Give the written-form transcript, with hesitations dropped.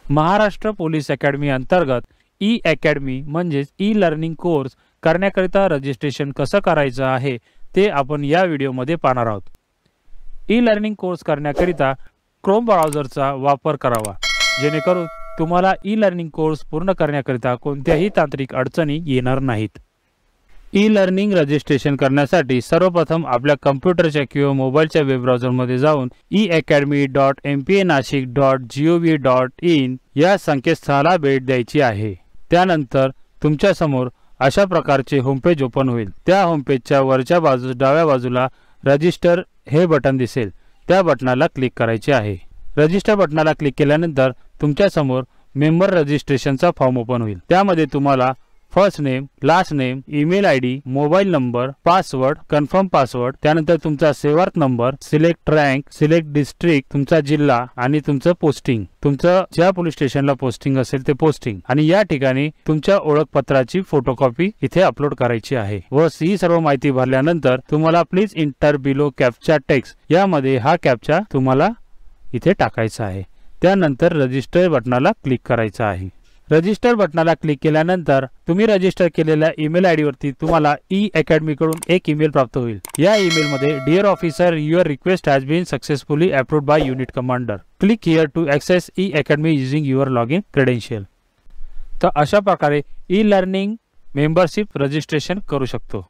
Maharashtra police academy अंतर्गत E academy म्हणजेच e learning course करण्याकरिता रजिस्ट्रेशन कसं करायचं आहे ते आपण या व्हिडिओमध्ये पाहणार आहोत। ई लर्निंग कोर्स करण्याकरिता क्रोम ब्राउझरचा वापर करावा, जेणेकरून तुम्हाला ई लर्निंग कोर्स पूर्ण करण्याकरिता कोणत्याही तांत्रिक अडचणी येणार नाहीत। ई लर्निंग रजिस्ट्रेशन करण्यासाठी सर्वप्रथम आपल्या कॉम्प्युटरच्या किंवा मोबाईलच्या वेब ब्राउझरमध्ये जाऊन eacademy.mpanashik.gov.in या संकेतस्थळाला भेट द्यायची आहे। त्यानंतर तुमच्या समोर अशा प्रकारचे होमपेज ओपन होईल। त्या होमपेजच्या वरच्या बाजूस डाव्या बाजूला रजिस्टर हे बटन दिसेल, त्या बटनाला क्लिक करायचे आहे। रजिस्टर बटनाला क्लिक केल्यानंतर तुमच्या समोर मेंबर रजिस्ट्रेशनचा फॉर्म ओपन होईल। त्यामध्ये तुम्हाला first name, last name, email ID, mobile number, password, confirm password, त्यानंतर तुमचा Sevaarth number, select rank, select district, तुमचा जिल्हा आणि तुमचं पोस्टिंग, तुमचं ज्या पोलीस स्टेशनला पोस्टिंग असेल ते पोस्टिंग आणि या ठिकाणी तुमच्या ओळखपत्राची फोटोकॉपी इथे अपलोड करायची आहे। व ही सर्व माहिती भरल्यानंतर तुम्हाला please inter below captcha text यामध्ये हा कॅप्चा तुम्हाला इथे टाकायचा आहे। त्यानंतर रजिस्टर बटनाला क्लिक करायचं आहे। रजिस्टर बटनाला क्लिक केल्यानंतर तुम्ही रजिस्टर केलेल्या ईमेल आयडी वरती तुम्हाला ई अकॅडमी कडून एक ईमेल प्राप्त होईल। या ईमेल मध्ये dear officer, your request has been successfully approved by unit commander, click here to access e academy using your login credential. तर अशा प्रकारे ई लर्निंग मेंबरशिप रजिस्ट्रेशन करू शकतो।